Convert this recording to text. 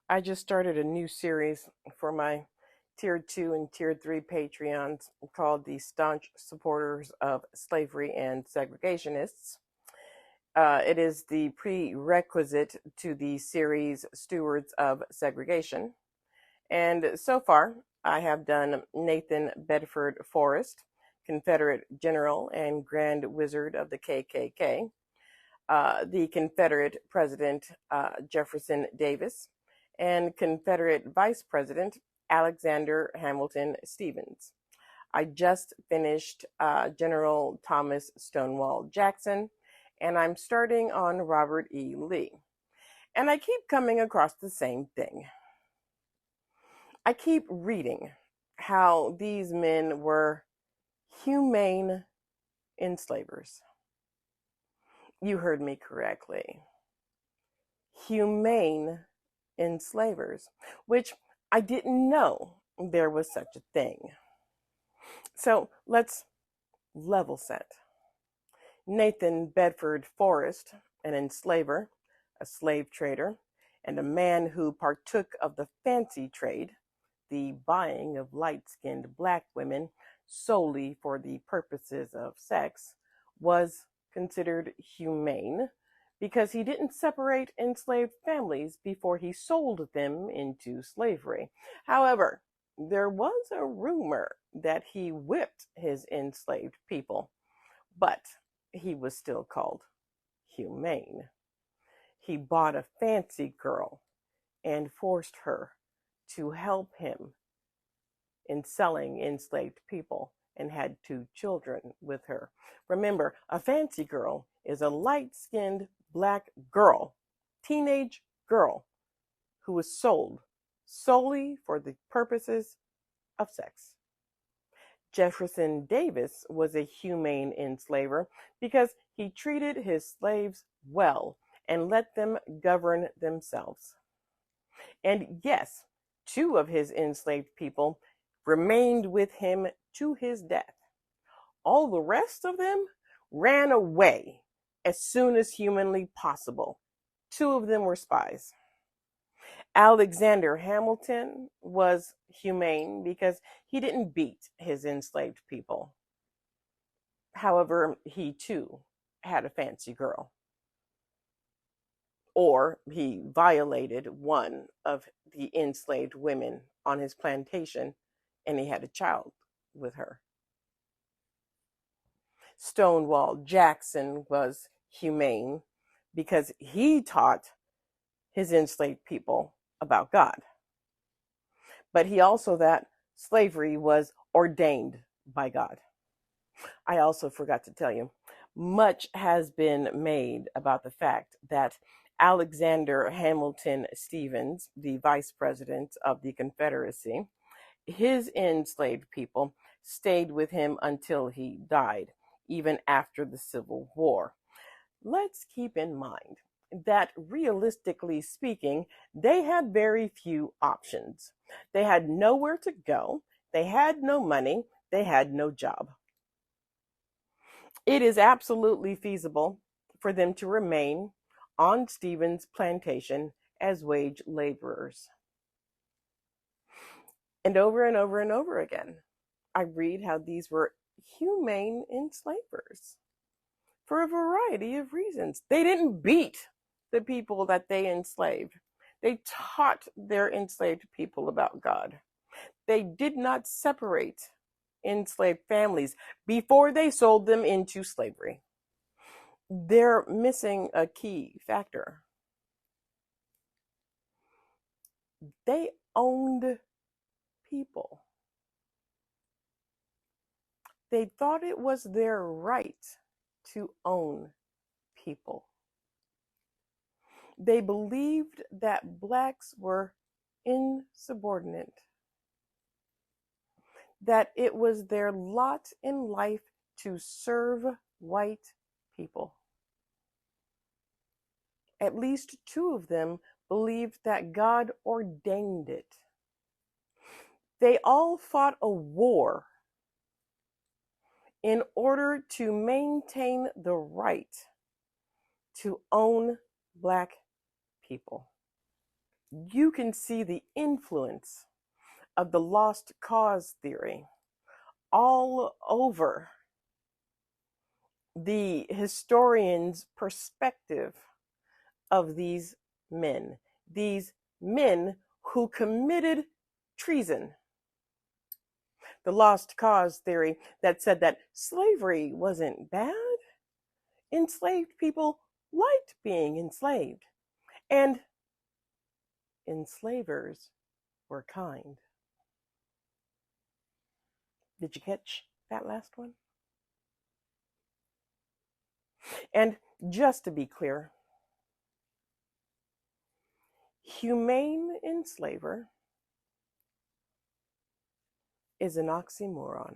I just started a new series for my Tier 2 and Tier 3 Patreons called the Staunch Supporters of Slavery and Segregationists. It is the prerequisite to the series Stewards of Segregation. And so far, I have done Nathan Bedford Forrest, Confederate General and Grand Wizard of the KKK, the Confederate President Jefferson Davis, and Confederate Vice President Alexander Hamilton Stevens. I just finished General Thomas Stonewall Jackson, and I'm starting on Robert E. Lee. And I keep coming across the same thing. I keep reading how these men were humane enslavers. You heard me correctly. Humane enslavers, which I didn't know there was such a thing. So let's level set. Nathan Bedford Forrest, an enslaver, a slave trader, and a man who partook of the fancy trade, the buying of light-skinned black women solely for the purposes of sex, was considered humane because he didn't separate enslaved families before he sold them into slavery. However, there was a rumor that he whipped his enslaved people, but he was still called humane. He bought a fancy girl and forced her to help him in selling enslaved people and had 2 children with her. Remember, a fancy girl is a light-skinned black girl, teenage girl, who was sold solely for the purposes of sex. Jefferson Davis was a humane enslaver because he treated his slaves well and let them govern themselves. And yes, 2 of his enslaved people remained with him to his death. All the rest of them ran away as soon as humanly possible. 2 of them were spies. Alexander Hamilton was humane because he didn't beat his enslaved people. However, he too had a fancy girl. Or he violated one of the enslaved women on his plantation and he had a child with her. Stonewall Jackson was humane because he taught his enslaved people about God. But he also that slavery was ordained by God. I also forgot to tell you, much has been made about the fact that Alexander Hamilton Stevens, the vice president of the Confederacy, his enslaved people stayed with him until he died, even after the Civil War. Let's keep in mind that realistically speaking, they had very few options. They had nowhere to go, they had no money, they had no job. It is absolutely feasible for them to remain on Stevens' plantation as wage laborers. And over and over and over again, I read how these were humane enslavers for a variety of reasons. They didn't beat the people that they enslaved. They taught their enslaved people about God. They did not separate enslaved families before they sold them into slavery. They're missing a key factor. They owned people. They thought it was their right to own people. They believed that blacks were insubordinate, that it was their lot in life to serve white people. At least 2 of them believed that God ordained it. They all fought a war in order to maintain the right to own black people. you can see the influence of the lost cause theory all over the historian's perspective of these men who committed treason. The lost cause theory that said that slavery wasn't bad, enslaved people liked being enslaved, and enslavers were kind. Did you catch that last one? And just to be clear, humane enslaver is an oxymoron.